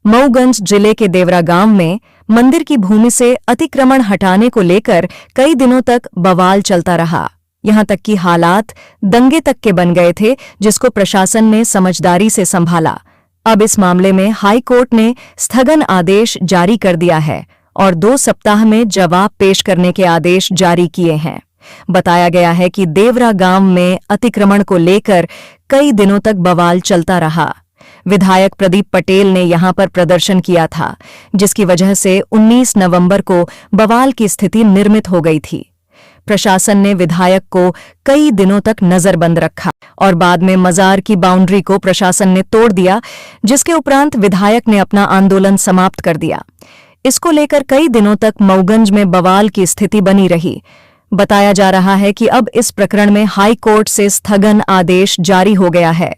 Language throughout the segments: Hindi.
मऊगंज जिले के देवरा गांव में मंदिर की भूमि से अतिक्रमण हटाने को लेकर कई दिनों तक बवाल चलता रहा। यहां तक कि हालात दंगे तक के बन गए थे, जिसको प्रशासन ने समझदारी से संभाला। अब इस मामले में हाई कोर्ट ने स्थगन आदेश जारी कर दिया है और 2 सप्ताह में जवाब पेश करने के आदेश जारी किए हैं। बताया गया है कि देवरा गांव में अतिक्रमण को लेकर कई दिनों तक बवाल चलता रहा। विधायक प्रदीप पटेल ने यहां पर प्रदर्शन किया था, जिसकी वजह से 19 नवंबर को बवाल की स्थिति निर्मित हो गई थी। प्रशासन ने विधायक को कई दिनों तक नजरबंद रखा और बाद में मजार की बाउंड्री को प्रशासन ने तोड़ दिया, जिसके उपरांत विधायक ने अपना आंदोलन समाप्त कर दिया। इसको लेकर कई दिनों तक मऊगंज में बवाल की स्थिति बनी रही। बताया जा रहा है कि अब इस प्रकरण में हाई कोर्ट से स्थगन आदेश जारी हो गया है।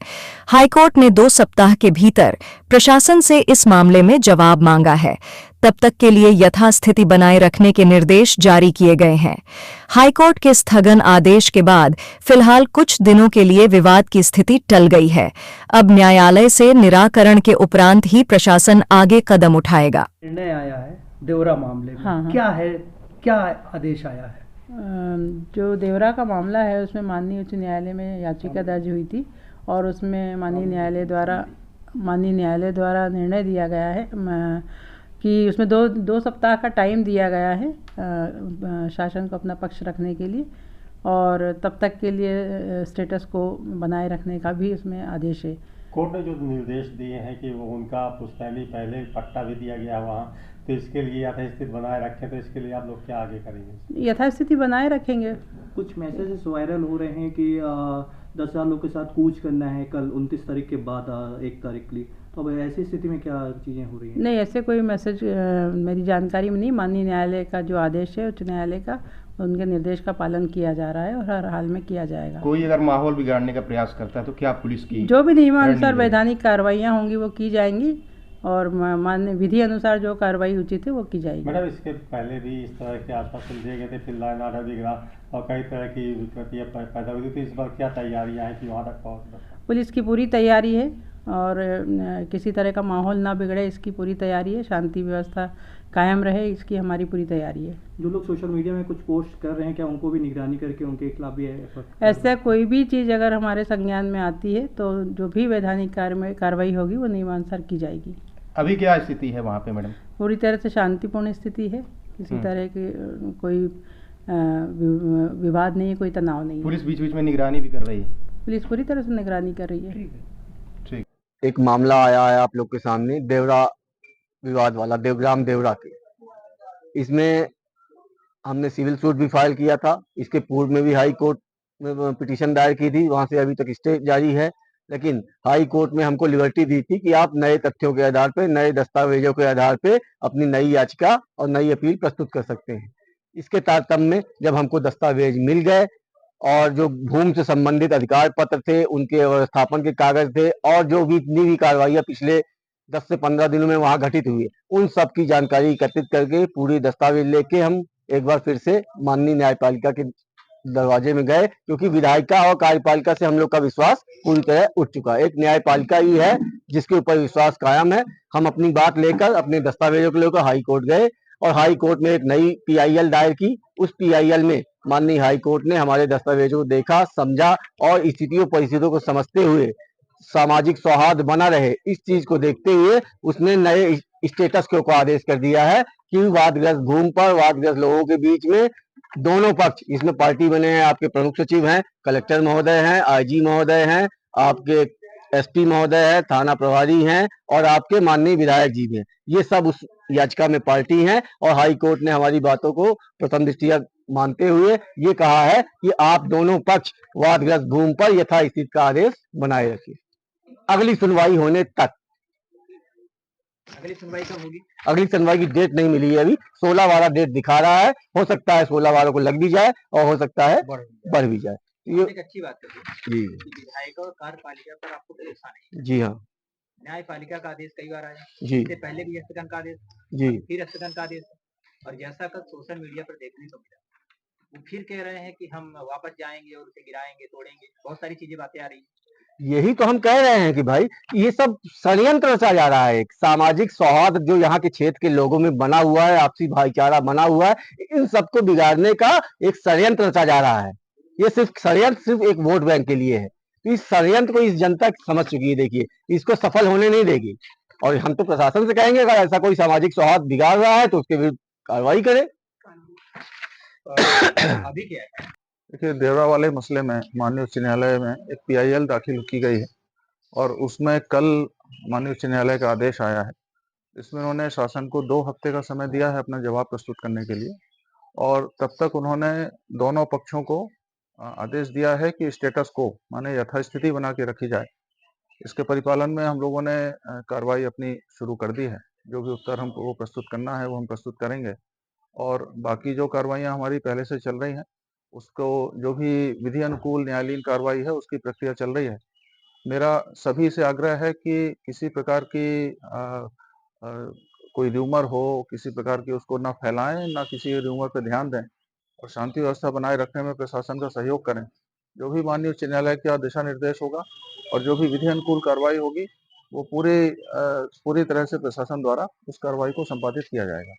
हाई कोर्ट ने 2 सप्ताह के भीतर प्रशासन से इस मामले में जवाब मांगा है। तब तक के लिए यथास्थिति बनाए रखने के निर्देश जारी किए गए हैं। हाई कोर्ट के स्थगन आदेश के बाद फिलहाल कुछ दिनों के लिए विवाद की स्थिति टल गई है। अब न्यायालय से निराकरण के उपरांत ही प्रशासन आगे कदम उठाएगा। निर्णय आया है देवरा मामले में। हाँ। क्या है, क्या आदेश आया है? जो देवरा का मामला है उसमें माननीय उच्च न्यायालय में याचिका दर्ज हुई थी और उसमें माननीय न्यायालय द्वारा निर्णय दिया गया है कि उसमें दो सप्ताह का टाइम दिया गया है शासन को अपना पक्ष रखने के लिए, और तब तक के लिए स्टेटस को बनाए रखने का भी उसमें आदेश है। कोर्ट ने जो निर्देश दिए हैं कि वो उनका पहले पट्टा भी दिया गया वहाँ, तो इसके लिए यथास्थिति बनाए रखें, तो इसके लिए आप लोग क्या आगे करेंगे? यथास्थिति बनाए रखेंगे। कुछ मैसेजेस वायरल हो रहे हैं कि 10,000 लोग के साथ कूच करना है कल 29 तारीख के बाद 1 तारीख के लिए, तो अब ऐसी स्थिति में क्या चीज़ें हो रही हैं? नहीं, ऐसे कोई मैसेज मेरी जानकारी में नहीं। माननीय न्यायालय का जो आदेश है उच्च न्यायालय का, उनके निर्देश का पालन किया जा रहा है और हर हाल में किया जाएगा। कोई अगर माहौल बिगाड़ने का प्रयास करता है तो क्या पुलिस की जो भी नियमानुसार वैधानिक कार्रवाइयाँ होंगी वो की जाएंगी और मान्य विधि अनुसार जो कार्रवाई उचित है वो की जाएगी। मैडम, इसके पहले भी इस तरह के आश्वासन दिए गए थे, फिर लाइन ऑर्डर बिगड़ा और कई तरह की विकृतियाँ पैदा हुई थी, तो इस बार क्या तैयारियाँ हैं कि वहाँ तक पहुँच? पुलिस की पूरी तैयारी है और किसी तरह का माहौल ना बिगड़े इसकी पूरी तैयारी है। शांति व्यवस्था कायम रहे इसकी हमारी पूरी तैयारी है। जो लोग सोशल मीडिया में कुछ पोस्ट कर रहे हैं, क्या उनको भी निगरानी करके उनके खिलाफ भी ऐसा कोई भी चीज़ अगर हमारे संज्ञान में आती है तो जो भी वैधानिक कार्रवाई होगी वो नियमानुसार की जाएगी। अभी क्या स्थिति है वहाँ पे मैडम? पूरी तरह से शांतिपूर्ण स्थिति है, किसी तरह की कोई विवाद नहीं है, कोई तनाव नहीं है। पुलिस बीच बीच में निगरानी भी कर रही है? पुलिस पूरी तरह से निगरानी कर रही है। ठीक। एक मामला आया है आप लोग के सामने, देवरा विवाद वाला, देवग्राम देवरा के। इसमें हमने सिविल सूट भी फाइल किया था। इसके पूर्व में भी हाई कोर्ट में पिटीशन दायर की थी, वहां से अभी तक स्टे जारी है। लेकिन हाई कोर्ट में हमको लिबर्टी दी थी कि आप नए तथ्यों के आधार पे, नए दस्तावेजों के आधार पे अपनी नई याचिका और नई अपील प्रस्तुत कर सकते हैं। इसके तारतम्य में जब हमको दस्तावेज मिल गए और जो भूमि से संबंधित अधिकार पत्र थे, उनके व्यवस्थापन के कागज थे और जो भी इतनी भी कार्रवाइयाँ पिछले 10 से 15 दिनों में वहां घटित हुई है, उन सब की जानकारी एकत्रित करके पूरी दस्तावेज लेके हम एक बार फिर से माननीय न्यायपालिका के दरवाजे में गए, क्योंकि विधायिका और कार्यपालिका से हम लोग का विश्वास पूरी तरह उठ चुका है। एक न्यायपालिका ही है जिसके ऊपर विश्वास कायम है। हम अपनी बात लेकर, अपने दस्तावेजों को लेकर हाई कोर्ट गए और हाई कोर्ट में एक नई PIL दायर की। उस PIL में माननीय हाई कोर्ट ने हमारे दस्तावेजों को देखा, समझा और स्थितियों परिस्थितियों को समझते हुए सामाजिक सौहार्द बना रहे, इस चीज को देखते हुए उसने नए स्टेटस को आदेश कर दिया है कि वादग्रस्त भूमि पर वादग्रस्त लोगों के बीच में दोनों पक्ष, इसमें पार्टी बने हैं, आपके प्रमुख सचिव हैं, कलेक्टर महोदय हैं, IG महोदय हैं, आपके SP महोदय है, थाना प्रभारी हैं और आपके माननीय विधायक जी भी हैं। ये सब उस याचिका में पार्टी हैं और हाई कोर्ट ने हमारी बातों को प्रथम दृष्टया मानते हुए ये कहा है कि आप दोनों पक्ष वादग्रस्त भूमि पर यथास्थिति का आदेश बनाए रखिए अगली सुनवाई होने तक। अगली सुनवाई कब होगी? अगली सुनवाई की डेट नहीं मिली है अभी, 16/12 डेट दिखा रहा है। हो सकता है 16/12 को लग भी जाए और हो सकता है बढ़ भी जाए। ये एक अच्छी बात है जी, विधायक और कार्यपालिका पर आपको भरोसा नहीं? जी हाँ। न्यायपालिका का आदेश कई बार आया जी, इससे पहले भी स्थगन का आदेश, जी, फिर स्थगन का आदेश, और जैसा कल सोशल मीडिया पर देखने को मिला, वो फिर कह रहे हैं कि हम वापस जाएंगे और उसे गिराएंगे, तोड़ेंगे, बहुत सारी चीजें बातें आ रही हैं। यही तो हम कह रहे हैं कि भाई ये सब षड्यंत्र रचा जा रहा है। एक सामाजिक सौहार्द जो यहाँ के क्षेत्र के लोगों में बना हुआ है, आपसी भाईचारा बना हुआ है, इन सबको बिगाड़ने का एक षड्यंत्र रचा जा रहा है। ये सिर्फ षड्यंत्र सिर्फ एक वोट बैंक के लिए है। तो इस षड्यंत्र को इस जनता समझ चुकी है, देखिए इसको सफल होने नहीं देगी। और हम तो प्रशासन से कहेंगे अगर ऐसा कोई सामाजिक सौहार्द बिगाड़ रहा है तो उसके विरुद्ध कार्रवाई करे। देखिए, देवरा वाले मसले में माननीय उच्च न्यायालय में एक PIL दाखिल की गई है और उसमें कल माननीय उच्च न्यायालय का आदेश आया है। इसमें उन्होंने शासन को 2 हफ्ते का समय दिया है अपना जवाब प्रस्तुत करने के लिए और तब तक उन्होंने दोनों पक्षों को आदेश दिया है कि स्टेटस को माने यथास्थिति बना के रखी जाए। इसके परिपालन में हम लोगों ने कार्रवाई अपनी शुरू कर दी है। जो भी उत्तर हमको प्रस्तुत करना है वो हम प्रस्तुत करेंगे और बाकी जो कार्रवाइयाँ हमारी पहले से चल रही हैं उसको जो भी विधि अनुकूल न्यायालयीन कार्रवाई है उसकी प्रक्रिया चल रही है। मेरा सभी से आग्रह है कि किसी प्रकार की अ, कोई र्यूमर हो, किसी प्रकार की उसको ना फैलाएं, ना किसी र्यूमर पे ध्यान दें और शांति व्यवस्था बनाए रखने में प्रशासन का सहयोग करें। जो भी माननीय उच्च न्यायालय का दिशा निर्देश होगा और जो भी विधि अनुकूल कार्रवाई होगी वो पूरी तरह से प्रशासन द्वारा उस कार्रवाई को संपादित किया जाएगा।